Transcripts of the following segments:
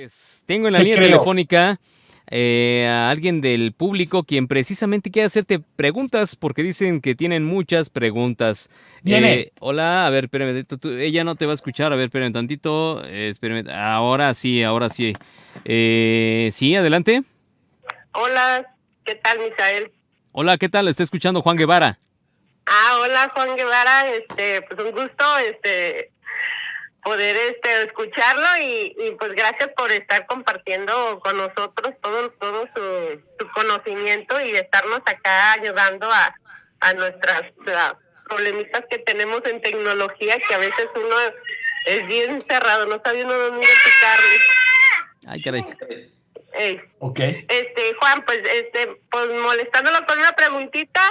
Pues tengo en la ¿Qué línea creo? telefónica a alguien del público quien precisamente quiere hacerte preguntas porque dicen que tienen muchas preguntas. Viene. Hola, a ver, espérame, ella no te va a escuchar, a ver, espérame tantito, espérame, ahora sí, ahora sí. Sí, adelante. Hola, ¿qué tal, Misael? Hola, ¿qué tal? Está escuchando Juan Guevara. Hola, Juan Guevara, pues un gusto, poder, escucharlo y pues gracias por estar compartiendo con nosotros todo su conocimiento y estarnos acá ayudando a nuestras problemitas que tenemos en tecnología, que a veces uno es bien cerrado, no sabe uno dónde picarle. Ay, caray. Ok. Juan, pues molestándolo con una preguntita,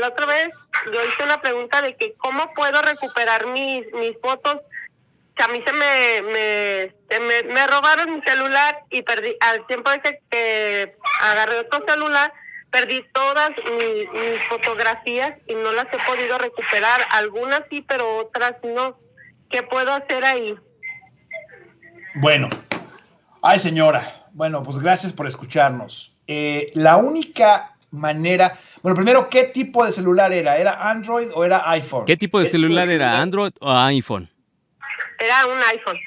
la otra vez yo hice una pregunta de que cómo puedo recuperar mis fotos, que a mí me robaron mi celular y perdí, al tiempo de que agarré otro celular, perdí todas mis fotografías y no las he podido recuperar, algunas sí, pero otras no. ¿Qué puedo hacer ahí? Bueno. Ay, señora. Bueno, pues gracias por escucharnos. La única manera... Bueno, primero, ¿qué tipo de celular era? ¿Era Android o era iPhone? ¿Qué tipo de celular era? ¿Android o iPhone? Era un iPhone.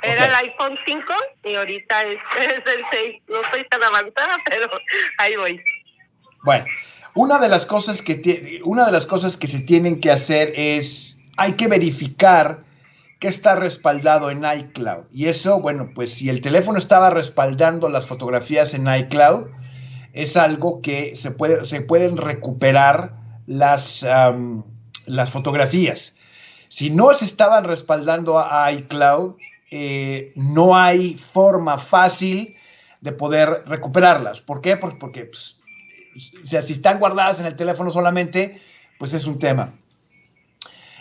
Era Ok. el iPhone 5 y ahorita es el 6. No estoy tan avanzada, pero ahí voy. Bueno, una de las cosas que se tienen que hacer es, hay que verificar que está respaldado en iCloud. Y eso, bueno, pues si el teléfono estaba respaldando las fotografías en iCloud, es algo que se pueden recuperar las fotografías. Si no se estaban respaldando a iCloud, no hay forma fácil de poder recuperarlas. ¿Por qué? Porque pues, o sea, si están guardadas en el teléfono solamente, pues es un tema.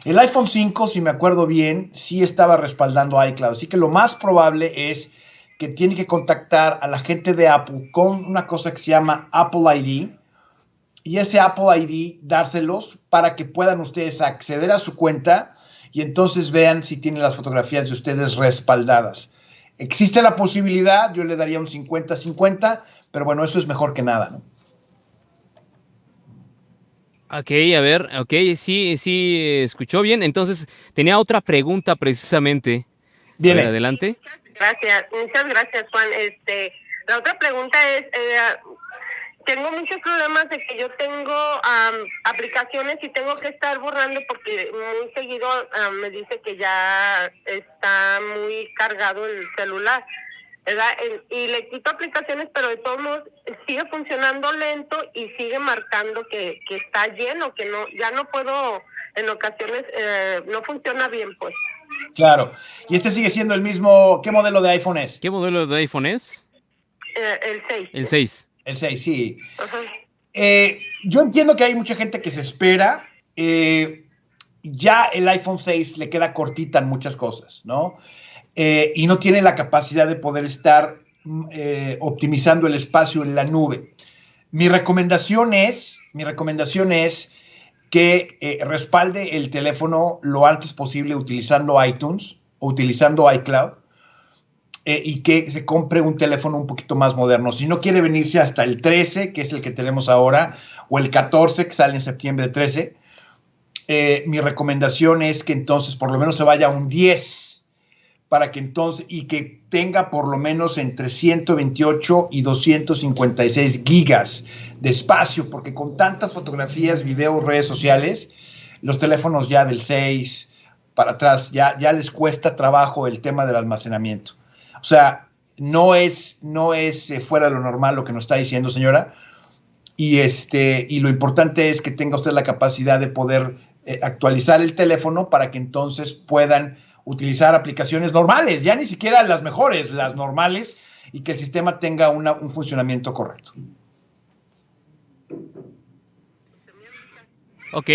El iPhone 5, si me acuerdo bien, sí estaba respaldando iCloud. Así que lo más probable es que tiene que contactar a la gente de Apple con una cosa que se llama Apple ID. Y ese Apple ID dárselos para que puedan ustedes acceder a su cuenta y entonces vean si tienen las fotografías de ustedes respaldadas. Existe la posibilidad, yo le daría un 50-50, pero bueno, eso es mejor que nada, ¿no? Ok, a ver, ok, sí, escuchó bien. Entonces, tenía otra pregunta precisamente. A ver, Viene. adelante. Muchas gracias, Juan. La otra pregunta es, tengo muchos problemas de que yo tengo aplicaciones y tengo que estar borrando porque muy seguido me dice que ya está muy cargado el celular, ¿verdad? Y le quito aplicaciones, pero de todos modos sigue funcionando lento y sigue marcando que está lleno, que no, ya no puedo, en ocasiones no funciona bien, pues. Claro. Y este sigue siendo el mismo. ¿Qué modelo de iPhone es? ¿Qué modelo de iPhone es? El 6. El 6. El 6, sí. Ajá. Yo entiendo que hay mucha gente que se espera. Ya el iPhone 6 le queda cortita en muchas cosas, ¿no? Y no tiene la capacidad de poder estar optimizando el espacio en la nube. Mi recomendación es que respalde el teléfono lo antes posible utilizando iTunes o utilizando iCloud y que se compre un teléfono un poquito más moderno. Si no quiere venirse hasta el 13, que es el que tenemos ahora, o el 14, que sale en septiembre 13, mi recomendación es que entonces por lo menos se vaya a un 10 para que entonces, y que tenga por lo menos entre 128 y 256 gigas de espacio, porque con tantas fotografías, videos, redes sociales, los teléfonos ya del 6 para atrás, ya les cuesta trabajo el tema del almacenamiento. O sea, no es fuera de lo normal lo que nos está diciendo, señora, y lo importante es que tenga usted la capacidad de poder actualizar el teléfono para que entonces puedan utilizar aplicaciones normales, ya ni siquiera las mejores, las normales, y que el sistema tenga un funcionamiento correcto. Ok.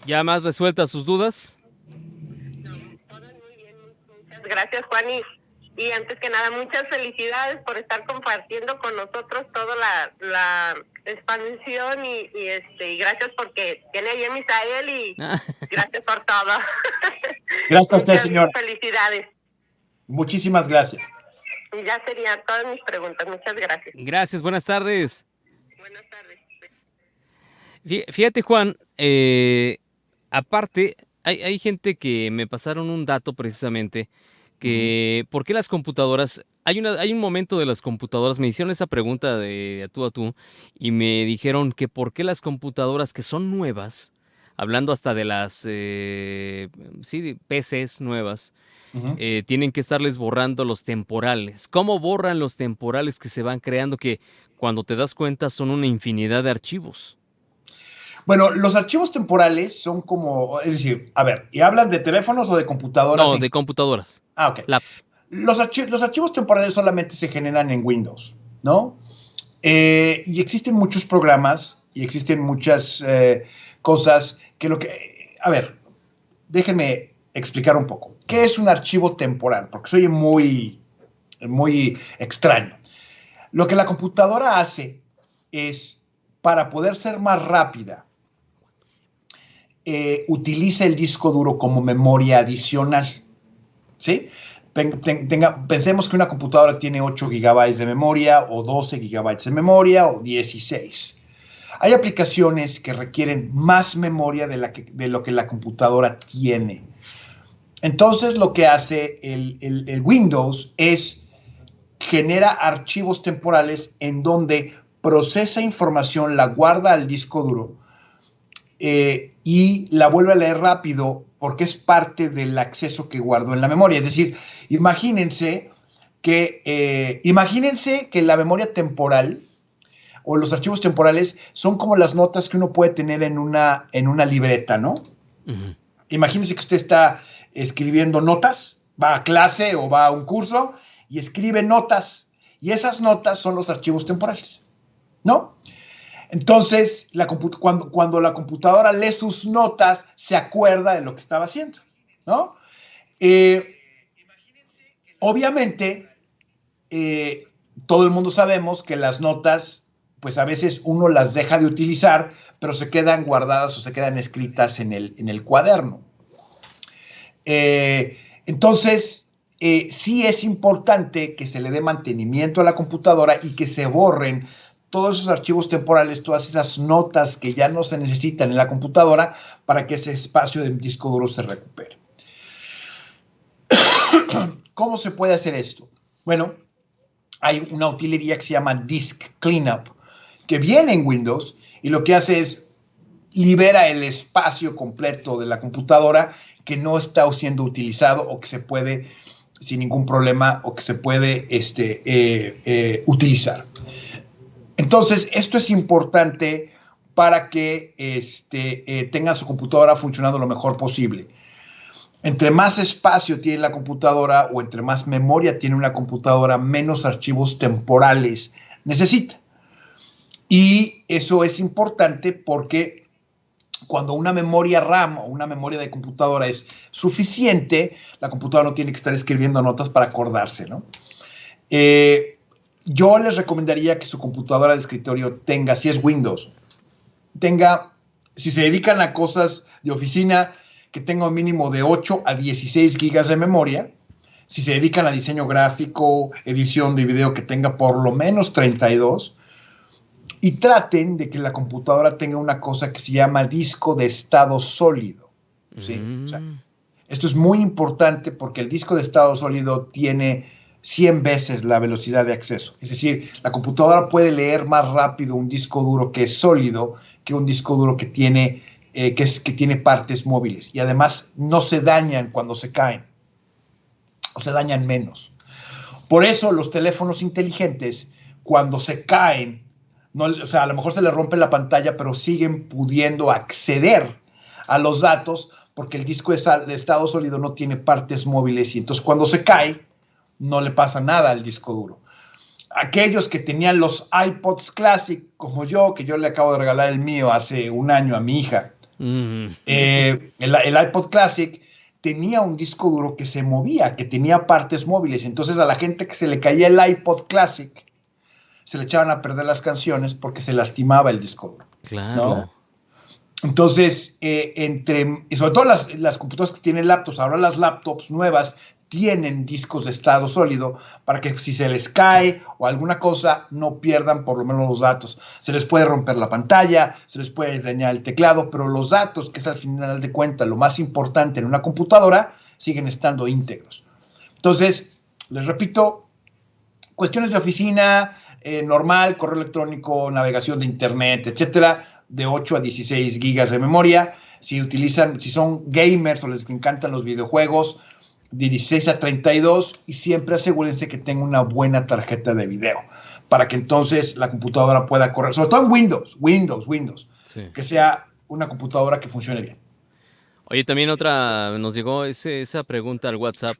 ¿Ya más resueltas sus dudas? Todas muy bien, muchas gracias, Juan, y antes que nada, muchas felicidades por estar compartiendo con nosotros toda la expansión y gracias porque tiene ahí a Misael y gracias por todo. Gracias a usted, muchas señor. felicidades. Muchísimas gracias. Ya serían todas mis preguntas. Muchas gracias. Gracias, buenas tardes. Buenas tardes. Fíjate, Juan, aparte, hay gente que me pasaron un dato precisamente, que ¿por qué las computadoras? Hay un momento de las computadoras, me hicieron esa pregunta de a tú, y me dijeron que por qué las computadoras que son nuevas, hablando hasta de las sí, PCs nuevas, Ujú. tienen que estarles borrando los temporales. ¿Cómo borran los temporales que se van creando, que cuando te das cuenta son una infinidad de archivos? Bueno, los archivos temporales son como, es decir, a ver, ¿y hablan de teléfonos o de computadoras? No, de computadoras, Ok. labs. Los archivos temporales solamente se generan en Windows, ¿no? Y existen muchos programas y existen muchas cosas que lo que... A ver, déjenme explicar un poco. ¿Qué es un archivo temporal? Porque soy muy extraño. Lo que la computadora hace es, para poder ser más rápida, utiliza el disco duro como memoria adicional, ¿sí? Pensemos que una computadora tiene 8 gigabytes de memoria o 12 gigabytes de memoria o 16. Hay aplicaciones que requieren más memoria de lo que la computadora tiene. Entonces, lo que hace el Windows es genera archivos temporales en donde procesa información, la guarda al disco duro y la vuelve a leer rápido porque es parte del acceso que guardó en la memoria. Es decir, imagínense que la memoria temporal o los archivos temporales son como las notas que uno puede tener en una libreta, ¿no? Ujú. Imagínense que usted está escribiendo notas, va a clase o va a un curso y escribe notas, y esas notas son los archivos temporales, ¿no? Entonces, cuando la computadora lee sus notas, se acuerda de lo que estaba haciendo, ¿no? Obviamente, todo el mundo sabemos que las notas, pues a veces uno las deja de utilizar, pero se quedan guardadas o se quedan escritas en el cuaderno. Entonces, sí es importante que se le dé mantenimiento a la computadora y que se borren todos esos archivos temporales, todas esas notas que ya no se necesitan en la computadora para que ese espacio del disco duro se recupere. ¿Cómo se puede hacer esto? Bueno, hay una utilería que se llama Disk Cleanup, que viene en Windows y lo que hace es libera el espacio completo de la computadora que no está siendo utilizado o que se puede, sin ningún problema, o que se puede utilizar. Entonces, esto es importante para que tengan su computadora funcionando lo mejor posible. Entre más espacio tiene la computadora o entre más memoria tiene una computadora, menos archivos temporales necesita. Y eso es importante porque cuando una memoria RAM o una memoria de computadora es suficiente, la computadora no tiene que estar escribiendo notas para acordarse, ¿no? Yo les recomendaría que su computadora de escritorio tenga, si es Windows, si se dedican a cosas de oficina, que tenga un mínimo de 8 a 16 gigas de memoria. Si se dedican a diseño gráfico, edición de video, que tenga por lo menos 32. Y traten de que la computadora tenga una cosa que se llama disco de estado sólido, ¿sí? O sea, esto es muy importante porque el disco de estado sólido tiene 100 veces la velocidad de acceso. Es decir, la computadora puede leer más rápido un disco duro que es sólido que un disco duro que tiene partes móviles. Y además no se dañan cuando se caen, o se dañan menos. Por eso los teléfonos inteligentes, cuando se caen, no, o sea, a lo mejor se les rompe la pantalla, pero siguen pudiendo acceder a los datos porque el disco de estado sólido no tiene partes móviles y entonces cuando se cae, no le pasa nada al disco duro. Aquellos que tenían los iPods Classic, como yo, que yo le acabo de regalar el mío hace un año a mi hija, el iPod Classic tenía un disco duro que se movía, que tenía partes móviles. Entonces a la gente que se le caía el iPod Classic, se le echaban a perder las canciones porque se lastimaba el disco duro. Claro. ¿No? Entonces, y sobre todo las computadoras que tienen laptops, ahora las laptops nuevas tienen discos de estado sólido para que si se les cae o alguna cosa no pierdan por lo menos los datos. Se les puede romper la pantalla, se les puede dañar el teclado, pero los datos, que es al final de cuentas lo más importante en una computadora, siguen estando íntegros. Entonces, les repito, cuestiones de oficina, normal, correo electrónico, navegación de internet, etcétera, de 8 a 16 gigas de memoria. Si son gamers o les encantan los videojuegos, de 16 a 32, y siempre asegúrense que tenga una buena tarjeta de video para que entonces la computadora pueda correr, sobre todo en Windows, sí, que sea una computadora que funcione bien. Oye, también nos llegó esa pregunta al WhatsApp.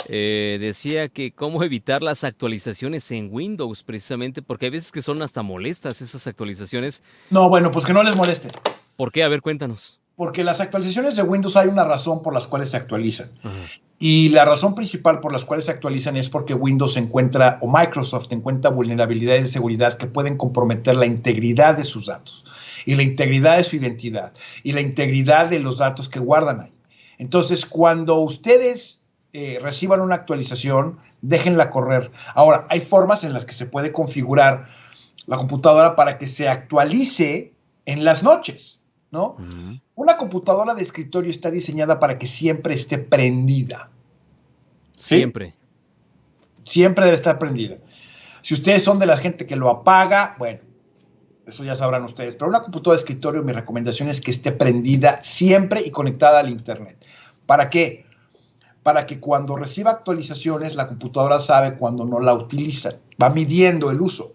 Decía que cómo evitar las actualizaciones en Windows, precisamente, porque hay veces que son hasta molestas esas actualizaciones. No, bueno, pues que no les moleste. ¿Por qué? A ver, cuéntanos. Porque las actualizaciones de Windows hay una razón por las cuales se actualizan. Y la razón principal por las cuales se actualizan es porque Windows encuentra, o Microsoft encuentra, vulnerabilidades de seguridad que pueden comprometer la integridad de sus datos, y la integridad de su identidad, y la integridad de los datos que guardan ahí. Entonces, cuando ustedes reciban una actualización, déjenla correr. Ahora, hay formas en las que se puede configurar la computadora para que se actualice en las noches, ¿no? Una computadora de escritorio está diseñada para que siempre esté prendida. ¿Sí? Siempre debe estar prendida. Si ustedes son de la gente que lo apaga, bueno, eso ya sabrán ustedes. Pero una computadora de escritorio, mi recomendación es que esté prendida siempre y conectada al internet. ¿Para qué? Para que cuando reciba actualizaciones, la computadora sabe cuando no la utilizan. Va midiendo el uso.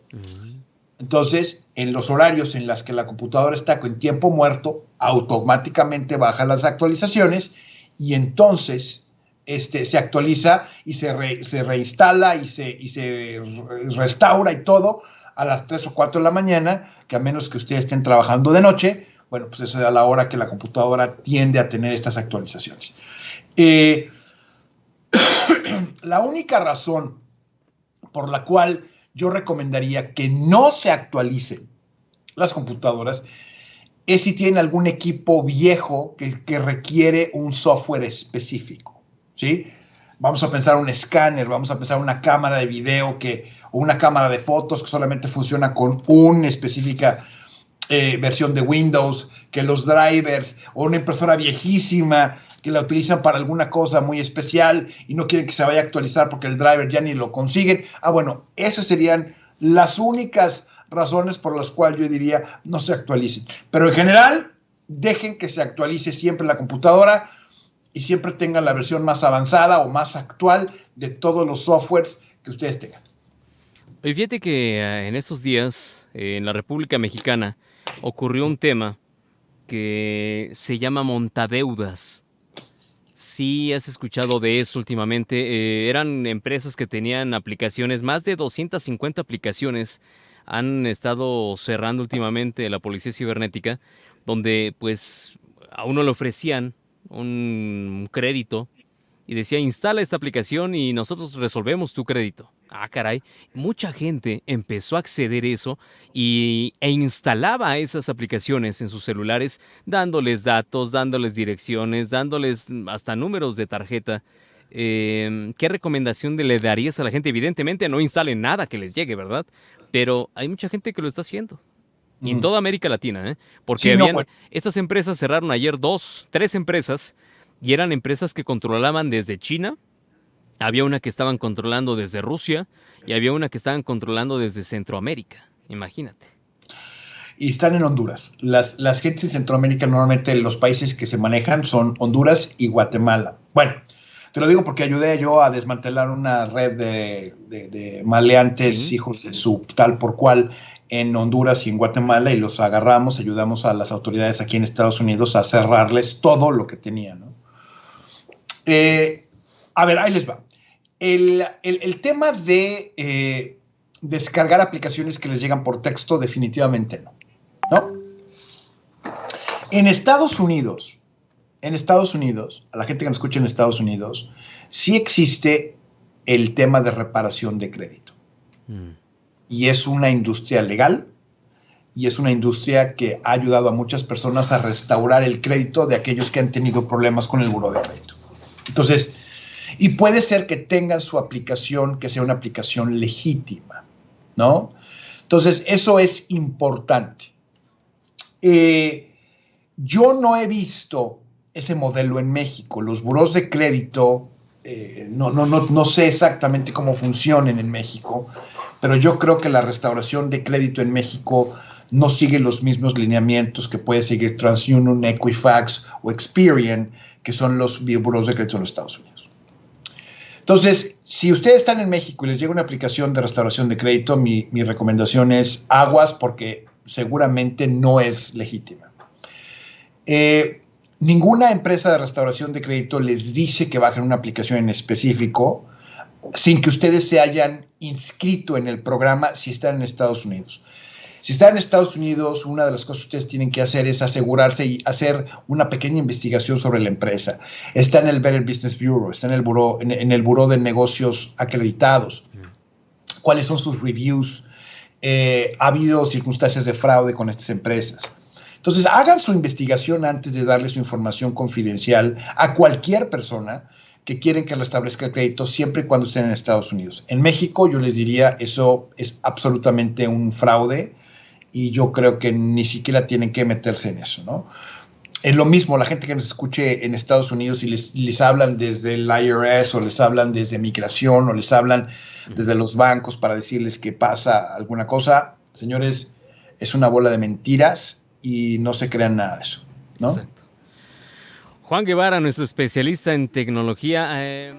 Entonces, en los horarios en los que la computadora está con tiempo muerto, automáticamente baja las actualizaciones y entonces se actualiza y se reinstala y se restaura y todo a las 3 o 4 de la mañana, que a menos que ustedes estén trabajando de noche, bueno, pues esa es la hora que la computadora tiende a tener estas actualizaciones. La única razón por la cual yo recomendaría que no se actualicen las computadoras es si tienen algún equipo viejo que requiere un software específico, ¿sí? Vamos a pensar un escáner, vamos a pensar una cámara de video o una cámara de fotos que solamente funciona con una específica versión de Windows, que los drivers, o una impresora viejísima que la utilizan para alguna cosa muy especial y no quieren que se vaya a actualizar porque el driver ya ni lo consiguen. Bueno, esas serían las únicas razones por las cuales yo diría no se actualicen. Pero en general, dejen que se actualice siempre la computadora y siempre tengan la versión más avanzada o más actual de todos los softwares que ustedes tengan. Y fíjate que en estos días, en la República Mexicana, ocurrió un tema que se llama montadeudas. Sí, has escuchado de eso últimamente. Eran empresas que tenían aplicaciones, más de 250 aplicaciones han estado cerrando últimamente la Policía Cibernética, donde pues a uno le ofrecían un crédito y decía, instala esta aplicación y nosotros resolvemos tu crédito. Caray, mucha gente empezó a acceder a eso e instalaba esas aplicaciones en sus celulares, dándoles datos, dándoles direcciones, dándoles hasta números de tarjeta. ¿Qué recomendación le darías a la gente? Evidentemente no instalen nada que les llegue, ¿verdad? Pero hay mucha gente que lo está haciendo. Y en toda América Latina, porque sí, estas empresas cerraron ayer 3 empresas, y eran empresas que controlaban desde China. Había una que estaban controlando desde Rusia y había una que estaban controlando desde Centroamérica. Imagínate. Y están en Honduras. Las gentes en Centroamérica, normalmente los países que se manejan son Honduras y Guatemala. Bueno, te lo digo porque ayudé yo a desmantelar una red de maleantes, ¿sí?, hijos de su tal por cual, en Honduras y en Guatemala, y los agarramos, ayudamos a las autoridades aquí en Estados Unidos a cerrarles todo lo que tenían, ¿no? A ver, ahí les va. El tema de descargar aplicaciones que les llegan por texto, definitivamente no. En Estados Unidos, a la gente que me escucha en Estados Unidos, sí existe el tema de reparación de crédito. Y es una industria legal y es una industria que ha ayudado a muchas personas a restaurar el crédito de aquellos que han tenido problemas con el buró de crédito. Entonces, Y puede ser que tengan su aplicación, que sea una aplicación legítima, ¿no? Entonces, eso es importante. Yo no he visto ese modelo en México. Los burós de crédito, no sé exactamente cómo funcionan en México, pero yo creo que la restauración de crédito en México no sigue los mismos lineamientos que puede seguir TransUnion, Equifax o Experian, que son los burós de crédito en los Estados Unidos. Entonces, si ustedes están en México y les llega una aplicación de restauración de crédito, mi recomendación es aguas, porque seguramente no es legítima. Ninguna empresa de restauración de crédito les dice que bajen una aplicación en específico sin que ustedes se hayan inscrito en el programa si están en Estados Unidos. Si están en Estados Unidos, una de las cosas que ustedes tienen que hacer es asegurarse y hacer una pequeña investigación sobre la empresa. Está en el Better Business Bureau, está en el buró de negocios acreditados. ¿Cuáles son sus reviews? ¿Ha habido circunstancias de fraude con estas empresas? Entonces, hagan su investigación antes de darle su información confidencial a cualquier persona que quieren que restablezca el crédito, siempre y cuando estén en Estados Unidos. En México, yo les diría, eso es absolutamente un fraude y yo creo que ni siquiera tienen que meterse en eso, ¿no? Es lo mismo, la gente que nos escuche en Estados Unidos y les hablan desde el IRS o les hablan desde migración o les hablan desde los bancos para decirles que pasa alguna cosa, señores, es una bola de mentiras y no se crean nada de eso, ¿no? Exacto. Juan Guevara, nuestro especialista en tecnología.